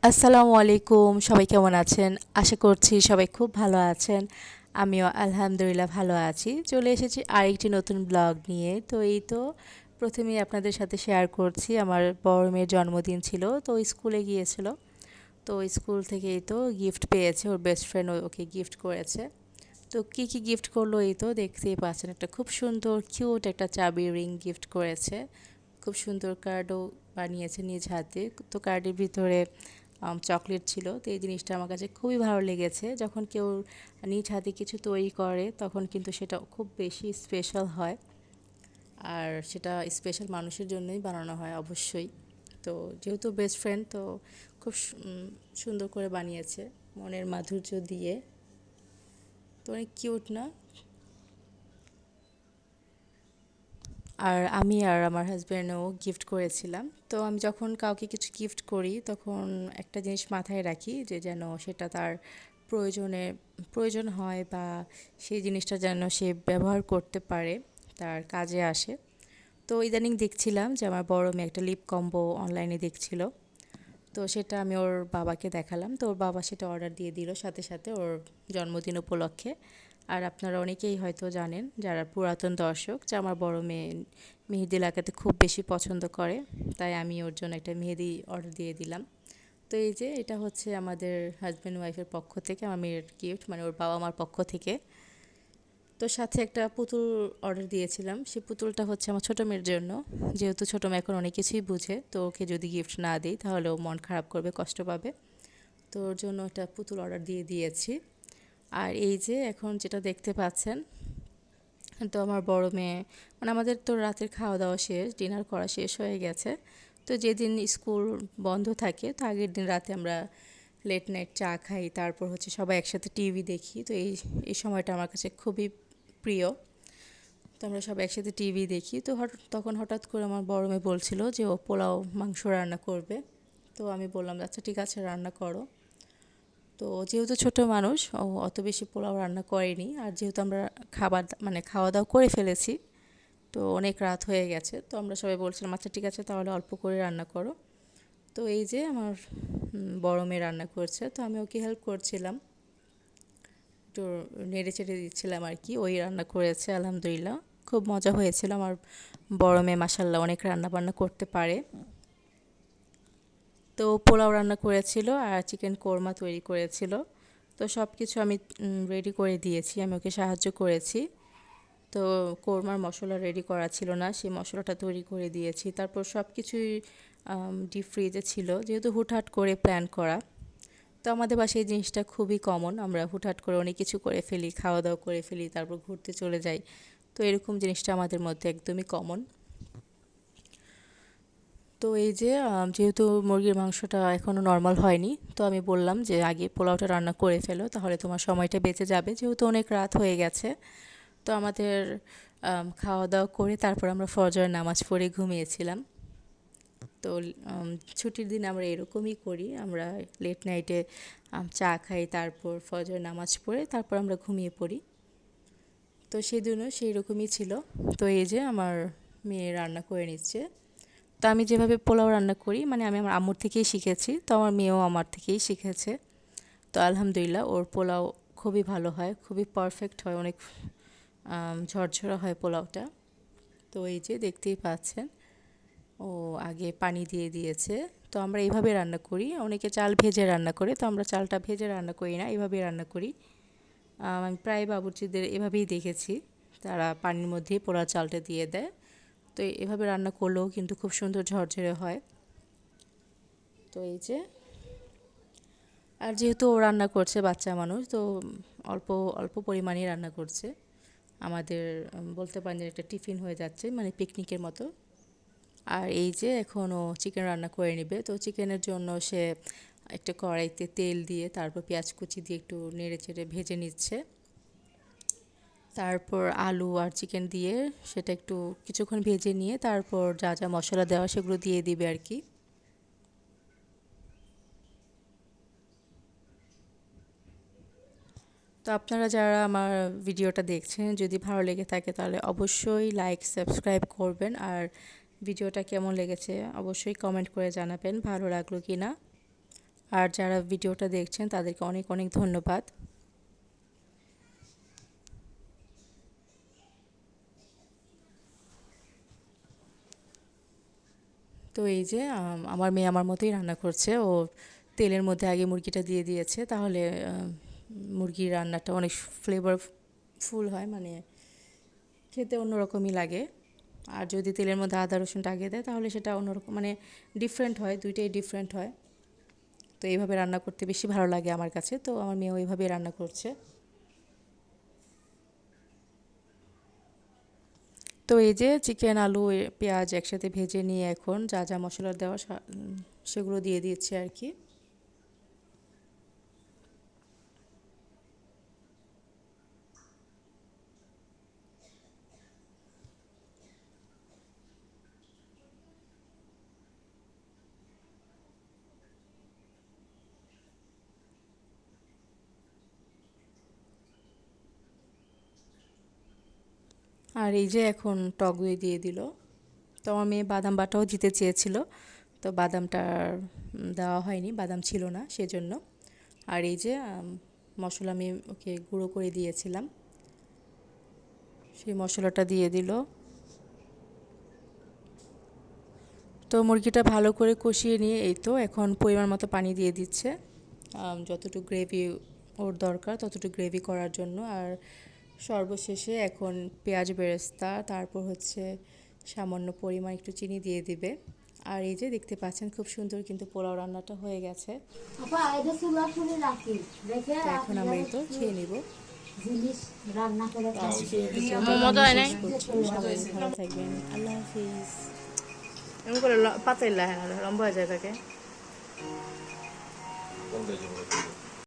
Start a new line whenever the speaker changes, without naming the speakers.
আসসালামু আলাইকুম, সবাই কেমন আছেন? আশা করছি সবাই খুব ভালো আছেন। আমিও আলহামদুলিল্লাহ ভালো আছি। চলে এসেছি আরেকটি নতুন ব্লগ নিয়ে। তো এই তো প্রথমেই আপনাদের সাথে শেয়ার করছি আমার বড় মেয়ের জন্মদিন ছিল। তো স্কুলে গিয়েছিল। তো স্কুল থেকে এই তো গিফট পেয়েছে, ওর বেস্ট ফ্রেন্ড ওকে গিফট করেছে। তো কী গিফট করলো এই তো দেখতেই পাচ্ছেন, একটা খুব সুন্দর কিউট একটা চাবি রিং গিফট করেছে। খুব সুন্দর কার্ডও বানিয়েছে নিজ হাতে। তো কার্ডের ভিতরে চকলেট ছিল। তো এই জিনিসটা আমার কাছে খুবই ভালো লেগেছে। যখন কেউ নিজ হাতে কিছু তৈরি করে তখন কিন্তু সেটা খুব বেশি স্পেশাল হয়, আর সেটা স্পেশাল মানুষের জন্যই বানানো হয় অবশ্যই। তো যেহেতু বেস্ট ফ্রেন্ড, তো খুব সুন্দর করে বানিয়েছে মনের মাধুর্য দিয়ে। তো অনেক কিউট না? আর আমি আর আমার হাজব্যান্ডও গিফট করেছিলাম। তো আমি যখন কাউকে কিছু গিফট করি তখন একটা জিনিস মাথায় রাখি যে যেন সেটা তার প্রয়োজনে প্রয়োজন হয়, বা সেই জিনিসটা যেন সে ব্যবহার করতে পারে, তার কাজে আসে। তো ইদানিং দেখছিলাম যে আমার বড় মেয়ে একটা লিপ কম্বো অনলাইনে দেখছিল। তো সেটা আমি ওর বাবাকে দেখালাম। তো ওর বাবা সেটা অর্ডার দিয়ে দিল সাথে সাথে ওর জন্মদিন উপলক্ষে। আর আপনারা অনেকেই হয়তো জানেন যারা পুরাতন দর্শক, যে আমার বড় মেয়ে মেহেদি লাগাতে খুব বেশি পছন্দ করে, তাই আমি ওর জন্য একটা মেহেদি অর্ডার দিয়ে দিলাম। তো এই যে এটা হচ্ছে আমাদের হাজব্যান্ড ওয়াইফের পক্ষ থেকে আমার মেয়ের গিফট, মানে ওর বাবা মার পক্ষ থেকে। তো সাথে একটা পুতুল অর্ডার দিয়েছিলাম, সেই পুতুলটা হচ্ছে আমার ছোটো মেয়ের জন্য। যেহেতু ছোটো মেয়ে এখন অনেক কিছুই বুঝে, তো ওকে যদি গিফট না দিই তাহলে ও মন খারাপ করবে, কষ্ট পাবে। তো ওর জন্য একটা পুতুল অর্ডার দিয়ে দিয়েছি। আর এই যে এখন যেটা দেখতে পাচ্ছেন, তো আমার বড় মেয়ে, মানে আমাদের তো রাতের খাওয়া দাওয়া শেষ, ডিনার করা শেষ হয়ে গেছে। তো যেদিন স্কুল বন্ধ থাকে তো আগের দিন রাতে আমরা লেট নাইট চা খাই, তারপর হচ্ছে সবাই একসাথে টিভি দেখি। তো এই এই সময়টা আমার কাছে খুবই প্রিয়। তো আমরা সব একসাথে টিভি দেখি। তো তখন হঠাৎ করে আমার বড় মেয়ে বলছিল যে ও পোলাও মাংস রান্না করবে। তো আমি বললাম আচ্ছা ঠিক আছে, রান্না করো। তো যেহেতু ছোট মানুষ, ও অত বেশি পোলাও রান্না করেনি। আর যেহেতু আমরা খাওয়া দাওয়া করে ফেলেছি, তো অনেক রাত হয়ে গেছে, তো আমরা সবাই বলছিলাম আচ্ছা ঠিক আছে তাহলে অল্প করে রান্না করো। তো এই যে আমার বড় মেয়ে রান্না করছে, তো আমি ওকে হেল্প করছিলাম, একটু নেড়ে চেড়ে দিচ্ছিলাম আর কি। ওই রান্না করেছে আলহামদুলিল্লাহ, খুব মজা হয়েছিল। আমার বড় মেয়ে মাসাল্লাহ অনেক রান্না বান্না করতে পারে। তো পোলাও রান্না করেছিল আর চিকেন কোরমা তৈরি করেছিল। তো সব কিছু আমি রেডি করে দিয়েছি, আমি ওকে সাহায্য করেছি। তো কোরমার মশলা রেডি করা ছিল না, সেই মশলাটা তৈরি করে দিয়েছি। তারপর সব কিছুই ডিপ ফ্রিজে ছিল, যেহেতু হুটহাট করে প্ল্যান করা। তো আমাদের বাসায় এই জিনিসটা খুবই কমন, আমরা হুটহাট করে অনেক কিছু করে ফেলি, খাওয়া দাওয়া করে ফেলি, তারপর ঘুরতে চলে যাই। তো এরকম জিনিসটা আমাদের মধ্যে একদমই কমন। তো এই যে যেহেতু মুরগির মাংসটা এখনও নর্মাল হয়নি, তো আমি বললাম যে আগে পোলাওটা রান্না করে ফেলো, তাহলে তোমার সময়টা বেঁচে যাবে, যেহেতু অনেক রাত হয়ে গেছে। তো আমাদের খাওয়া দাওয়া করে তারপর আমরা ফজরের নামাজ পড়ে ঘুমিয়েছিলাম। তো ছুটির দিন আমরা এরকমই করি, আমরা লেট নাইটে চা খাই, তারপর ফজরের নামাজ পড়ে তারপর আমরা ঘুমিয়ে পড়ি। তো সেদিনও সেই রকমই ছিল। তো এই যে আমার মেয়ে রান্না করে নিচ্ছে। তো আমি যেভাবে পোলাও রান্না করি, মানে আমি আমার আম্মুর থেকেই শিখেছি, তো আমার মেয়েও আমার থেকেই শিখেছে। তো আলহামদুলিল্লাহ ওর পোলাও খুবই ভালো হয়, খুবই পারফেক্ট হয়, অনেক ঝরঝরা হয় পোলাওটা। তো এই যে দেখতেই পাচ্ছেন, ও আগে পানি দিয়ে দিয়েছে। তো আমরা এইভাবে রান্না করি, অনেকে চাল ভেজে রান্না করে, তো আমরা চালটা ভেজে রান্না করি না, এইভাবেই রান্না করি। আমি প্রায় বাবুর্চিদের এভাবেই দেখেছি, তারা পানির মধ্যেই পোলাও চালটা দিয়ে দেয়। তো এভাবে রান্না করলেও কিন্তু খুব সুন্দর ঝরঝরে হয়। তো এই যে, আর যেহেতু ও রান্না করছে বাচ্চা মানুষ, তো অল্প অল্প পরিমাণেই রান্না করছে। আমাদের বলতে পারেন যে একটা টিফিন হয়ে যাচ্ছে, মানে পিকনিকের মতো। আর এই যে এখন ও চিকেন রান্না করে নেবে। তো চিকেনের জন্য সে একটা কড়াইতে তেল দিয়ে তারপর পেঁয়াজ কুচি দিয়ে একটু নেড়ে চেড়ে ভেজে নিচ্ছে। তারপর আলু আর চিকেন দিয়ে সেটা একটু কিছুক্ষণ ভেজে নিয়ে তারপর যা যা মশলা দেওয়া সেগুলো দিয়ে দিবে আর কি। তো আপনারা যারা আমার ভিডিওটা দেখছেন, যদি ভালো লেগে থাকে তাহলে অবশ্যই লাইক সাবস্ক্রাইব করবেন, আর ভিডিওটা কেমন লেগেছে অবশ্যই কমেন্ট করে জানাবেন ভালো লাগলো কি না। আর যারা ভিডিওটা দেখছেন তাদেরকে অনেক অনেক ধন্যবাদ। তো এই যে আমার মেয়ে আমার মতোই রান্না করছে। ও তেলের মধ্যে আগে মুরগিটা দিয়ে দিয়েছে, তাহলে মুরগির রান্নাটা অনেক ফ্লেভারফুল হয়, মানে খেতে অন্যরকমই লাগে। আর যদি তেলের মধ্যে আদা রসুনটা আগে দেয় তাহলে সেটা অন্যরকম, মানে ডিফারেন্ট হয়, দুইটাই ডিফারেন্ট হয়। তো এইভাবে রান্না করতে বেশি ভালো লাগে আমার কাছে, তো আমার মেয়ে ওইভাবেই রান্না করছে। তো এই যে চিকেন, আলু, পেঁয়াজ একসাথে ভেজে নিয়ে এখন যা যা মশলা দেওয়া সেগুলো দিয়ে দিচ্ছি আর কি। আর এই যে এখন টক দই দিয়ে দিল। তো আমার মেয়ে বাদাম বাটাও দিতে চেয়েছিল, তো বাদামটা দেওয়া হয়নি, বাদাম ছিল না সেজন্য। আর এই যে মশলা আমি ওকে গুঁড়ো করে দিয়েছিলাম, সেই মশলাটা দিয়ে দিল। তো মুরগিটা ভালো করে কষিয়ে নিয়ে এই তো এখন পরিমাণ মতো পানি দিয়ে দিচ্ছে, যতটুকু গ্রেভি ওর দরকার ততটুকু গ্রেভি করার জন্য। আর সর্বশেষে এখন পেঁয়াজ বেরেস্তা, তারপর হচ্ছে সামান্য পরিমাণ একটু চিনি দিয়ে দিবে। আর এই যে দেখতে পাচ্ছেন খুব সুন্দর কিন্তু পোলাও রান্নাটা হয়ে গেছে। তো এখন আমরা এই তো খেয়ে নিব।
জিনিস রান্না করে
আজকে ভিডিওটা এখানে শেষ করছি। সবাই ভালো থাকবেন, আল্লাহ হাফিজ। এমন করে পাতাই লাগে না, লম্বা হয়ে যায় থাকে।